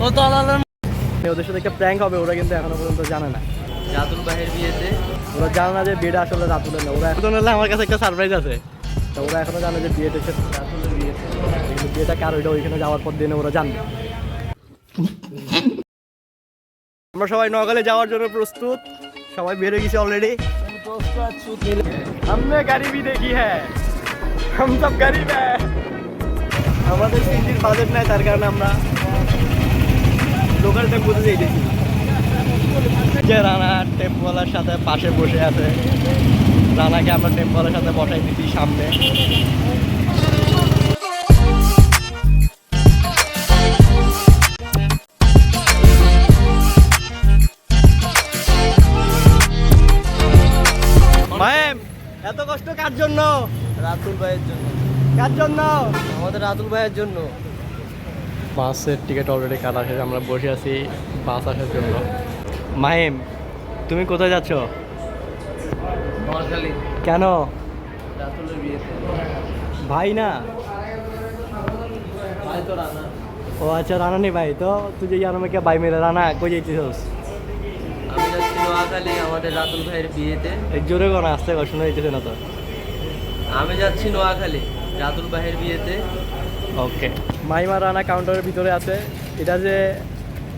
ও তো ওদের সাথে একটা প্র্যাঙ্ক হবে, ওরা কিন্তু এখনো পর্যন্ত জানে না। রাতুল ভাইয়ের বিয়েতে ওরা জানে না যে বিয়েটা আসলে রাতুলের না। ওরা এখন হলে আমার কাছে একটা সারপ্রাইজ আছে, তো ওরা এখনো জানে যে বিয়েটা হচ্ছে রাতুলের বিয়েতে। কিন্তু বিয়েটা কার ওইটা ওইখানে যাওয়ার পর দিনে ওরা জানবে। আমরা সবাই নগালে যাওয়ার জন্য প্রস্তুত, সবাই বের হয়ে গেছি অলরেডি। हमने गरीबी देखी है, हम सब गरीब है। আমাদের সিটির বাজেট নাই, তার কারণে আমরা লোকাল টেম্পোতে যেতেছি। যে রানা টেম্পোওয়ালার সাথে পাশে বসে আছে, রানাকে আমরা টেম্পোওয়ালার সাথে বসাই দিচ্ছি সামনে। এত কষ্ট কার জন্য? রাতুল ভাইয়ের জন্য। কার জন্য? আমাদের রাতুল ভাইয়ের জন্য। বাসের টিকিট অলরেডি কাটা শেষ, আমরা বসে আছি বাস আসার জন্য। মাহিম, তুমি কোথায় যাচ্ছ? নোয়াখালী। কেন? রাতুলের বিয়েতে। ভাই না? ভাই তো রানা। ও আচ্ছা, রানা নেই ভাই। তো তুই যে আর আমাকে ভাই মেরে রানা কই যাইতেছস? আমি যাচ্ছি নোয়াখালী আমাদের রাতুল ভাইয়ের বিয়েতে। এক জোরে কোন আসতে শোনা যাইতেছে না তো। আমি যাচ্ছি নোয়াখালী রাতুল ভাইয়ের বিয়েতে। ওকে, মাইমা রানা কাউন্টারের ভিতরে আছে। এটা যে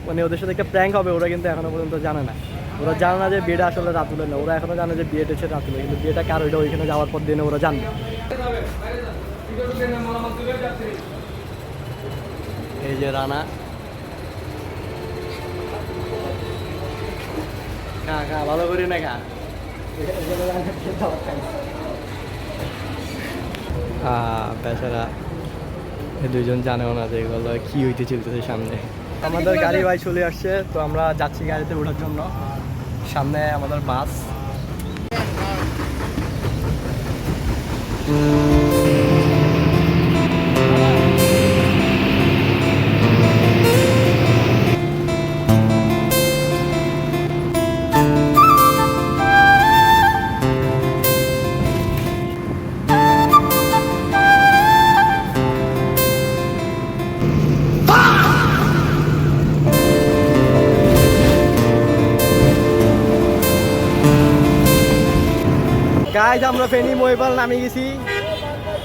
মানে ওদের সাথে একটা প্র্যাঙ্ক হবে, ওরা কিন্তু এখনো পর্যন্ত জানে না। ওরা জানে না যে বিয়েটা আসলে রাতুলের না। ওরা এখনো জানে যে বিয়েটা হচ্ছে রাতুলের, কিন্তু বিয়েটা কার ওইটা ওইখানে যাওয়ার পর দিনে ওরা জানবে। এই যে রানা, খা খা ভালো করি না খা। বেচারা এই দুইজন জানেও না যে এগুলো কি হইতে চলতেছে সামনে। আমাদের গাড়ি ভাই চলে আসছে, তো আমরা যাচ্ছি গাড়িতে ওঠার জন্য। সামনে আমাদের বাস। গাইজ, আমরা ফেনী মহিপাল নামে গেছি।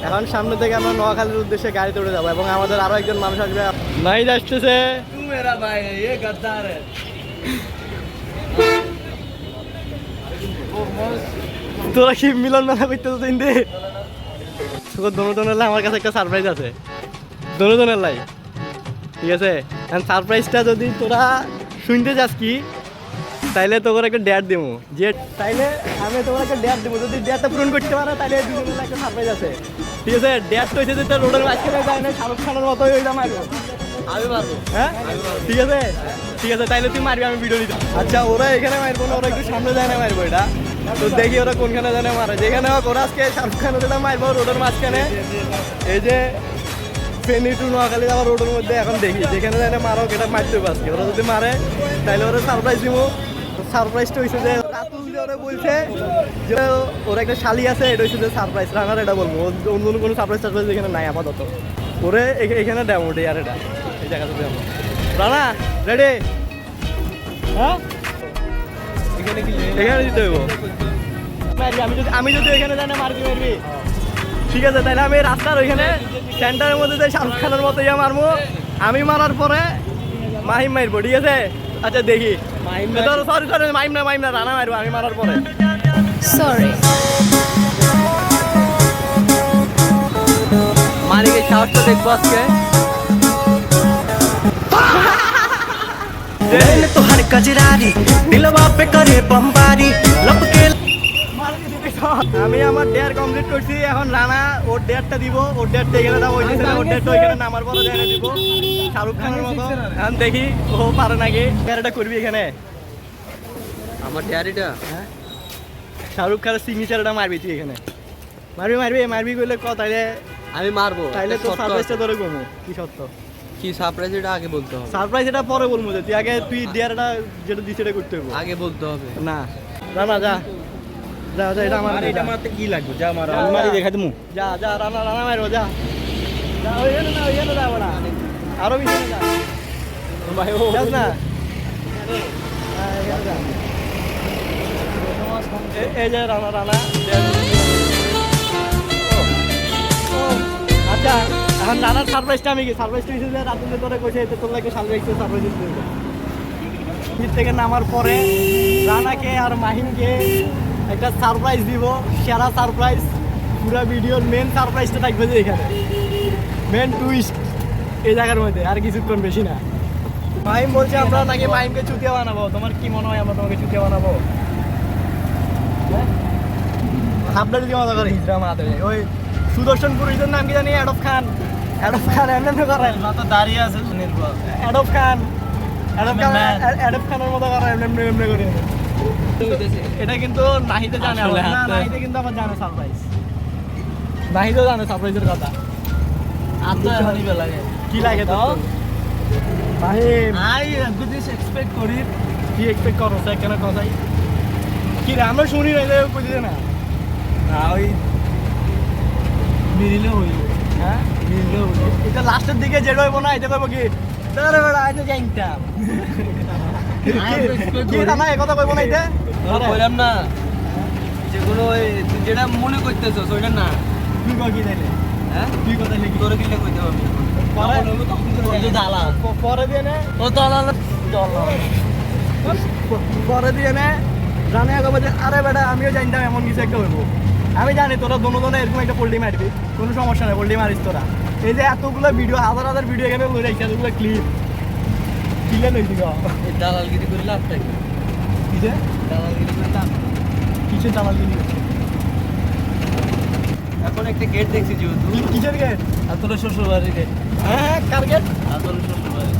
এখন সামনে থেকে আমরা নোয়াখালীর উদ্দেশ্যে গাড়িতে উঠে যাবো, এবং আমাদের আরো একজন মানুষ আসবে। নাই আসতেছে। তোরা কি মিলন মেলা করতেছ? দোনোজনের লাই আমার কাছে একটা সারপ্রাইজ আছে, দোনোজনের লাই। ঠিক আছে, সারপ্রাইজটা যদি তোরা শুনতে চাস কি, তাইলে তোর একটা ডেট দেবো। যে তাইলে আমি তোমার একটা ডেট দেবো, যদি ডেটটা পূরণ করতে পারো তাহলে দুজনের একটা সারপ্রাইজ আছে। ঠিক আছে, ডেট তো হচ্ছে যে তোর রোডের মাঝখানে যায় না, শাহরুখ খানের মতোই ওইটা মারবো। আমি মারবো। হ্যাঁ ঠিক আছে, ঠিক আছে, তাইলে তুই মারবি, আমি ভিডিও নিতে। আচ্ছা, ওরা এখানে মারবো না, ওরা একটু সামনে যায় না মারবো। এটা তো দেখি ওরা কোনখানে জানে মারে। যেখানে হোক ওরা আজকে শাহরুখ খানের যেটা মারবো রোডের মাঝখানে। এই যে ফেনী টু নোয়াখালী যাওয়ার রোডের মধ্যে এখন দেখি যেখানে জানে মারো, এটা মারতে হবে আজকে। ওরা যদি মারে তাইলে ওরা সারপ্রাইজ দিব। সারপ্রাইজটা হয়েছে যে রাতুল যে ওরা বলছে যে ওর একটা শালি আছে, এটা হচ্ছে যে সারপ্রাইজ। রানার এটা বলবো, অন্য কোনো সারপ্রাইজ টারপ্রাইজ এখানে নাই আপাতত। ওরে এখানে দেবো ওটাই, আর এটা এই জায়গাতে দেবো। রানা রেডি? হ্যাঁ, এখানে দিতে হইব। আমি যদি এখানে যাই না মারবি মারবি। ঠিক আছে, তাহলে আমি রাস্তার ওইখানে সেন্টারের মধ্যে যাই, শাহরুখ খানের মতো ইয়ে মারবো। আমি মারার পরে মাহিম মারবো। ঠিক আছে, আচ্ছা দেখি। সরি সরি, মাইম না রানা মারবো আমি মারার পরে। সরি, মালিকের সাহসটা দেখবো আজকে। तो हर कजरारी दिलवा पे करे बमबारी लपके। আমি আমার ডেয়ার কমপ্লিট করছি। এখন রানা ওর ডেয়ারটা দিব, ওর ডেয়ারটা এখানে দাও, ওর ডেয়ারটা ওইখানে নামার পরে জায়গা দিব শাহরুখ খানের মতো। এখন দেখি ও পারে নাকি। ডেয়ারটা করবি এখানে আমার ড্যাডিটা। হ্যাঁ, শাহরুখ খানের সিগনেচারটা মারবি তুই এখানে। মারবি করলে ক, তাইলে আমি মারবো। তাইলে তো সারপ্রাইজটা ধরে কমো। কি সত্য কি সারপ্রাইজ, এটা আগে বলতে হবে। সারপ্রাইজ এটা পরে বলবো, যে তুই আগে তুই ডেয়ারটা যেটা দিস এটা করতে হবে। আগে বলতে হবে না রানা যা যা যা, এটা আমার এটা মারতে কি লাগবে? যা মারো, যা, আমি মারি যা। দেখা দিমু। যা যা রানা মারবো, যা যা, ওইখানে না ওইখানে যাবো না, আরো পিছনে যা। ভাই ও যাস না এই যে রানা রানা আচ্ছা এখন রানার সারপ্রাইজটা আমি কি সারপ্রাইজটা হিসেবে রাতুলে তোরে কইছে এতে তোর লাগে সারপ্রাইজটা সারপ্রাইজ দিতে ফির থেকে নামার পরে রানাকে আর মাহিমকে একটা সারপ্রাইজ দিব সেরা সারপ্রাইজ পুরো ভিডিওর মেন সারপ্রাইজটা থাকবে যে এখানে মেন টুইস্ট এই জায়গার মধ্যে আর কিছুক্ষণ বেশি না মাহিম বলছে আমরা নাকি মাহিমকে চুতিয়া বানাবো তোমার কি মনে হয় আমরা তোমাকে চুতিয়া বানাবো আপনার যদি মজা করে হিজড়া মারাতে ওই সুদর্শন পুরুষের নাম কি জানি অ্যাডব খান এমনি করেন তো দাঁড়িয়ে আছে অ্যাডব খানের মতো করেন এমনি করে এটা কিন্তু নাহিদে জানে আসলে না হাতে- নাহিদে কিন্তু আমার জানে সারপ্রাইজ নাহিদও জানে সারপ্রাইজের কথা আর তো এখনই লাগে কি লাগে তো মাহিম আই গুদিস এক্সপেক্ট করি কি এক্সপেক্ট করো স্যার কেন কথাই কি রে আমরা শুনি না বুঝিছে না ওই মিলিলে হইল হ্যাঁ এটা লাস্টের দিকে যেটা হইব না এটা কইব কি তারে বেড়া আইতে জানতাম কি না এই কথা কইব না এটা বললাম না যেগুলো ওই তুই যেটা মনে করতেছস ওইটা না কি কই কি তাইলে হ্যাঁ কি কথা লিখি তোর কিলে কইতে হবে পরে দালা পরে দিয়ে নে ও দালা পরে দিয়ে নে জানে আগে বলছে আরে বেটা আমিও জানতাম এমন কিছু একটা হইব আমি জানি তোরা দোনো এরকম একটা পোল্ট্রি মারবি কোনো সমস্যা নেই পোল্ট্রি মারিস তোরা এই যে এতগুলো ভিডিও হাজার ভিডিও এখানে লই রাখছি এতগুলো ক্লিপ কিলে লইছি গো এই দালালগিরি করে লাভটা কি কি যে দালালগিরি করে লাভ কিসের দালাল দিলি এখন একটা গেট দেখছি যেহেতু কিসের গেট আর তোর শ্বশুর বাড়ির গেট হ্যাঁ কার গেট আর তোর শ্বশুর বাড়ি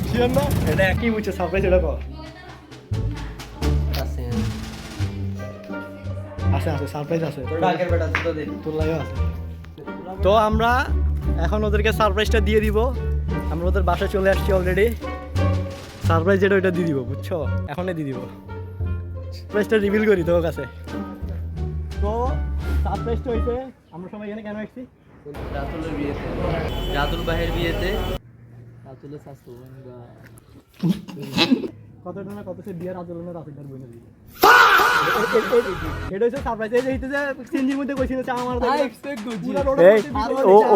শিওর না এটা কি বুঝছো সারপ্রাইজ এটা কর আছে আছে সারপ্রাইজ আছে তোর ডাকের বেটা তো দে তোর লাগেও আছে তো আমরা এখন ওদেরকে সারপ্রাইজটা দিয়ে দিব আমরা ওদের বাসায় চলে আসছি অলরেডি সারপ্রাইজ যেটা ওইটা দিয়ে দিব বুঝছো এখনই দিয়ে দিব সারপ্রাইজটা রিভিল করি তোর কাছে তো সারপ্রাইজটা হয়েছে আমরা সবাই এখানে কেন আসছি রাতুলের বিয়েতে রাতুল ভাইয়ের বিয়েতে রাতুলের শাশু কতটা না কত সে বিয়ের আচরণের রাফিদার বইনে দিই এটা হচ্ছে সারপ্রাইজ এই যে সিনজির মধ্যে কইছিল চা আমার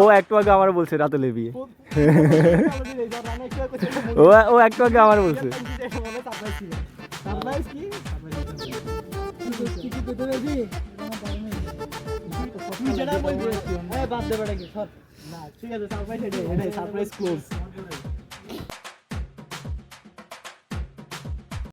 ও একটু আগে আমার বলছে রাতুলের বিয়ে ও একটু আগে আমার বলছে সারপ্রাইজ কি ঠিক আছে সারপ্রাইজ এটাই সারপ্রাইজ ক্লোজ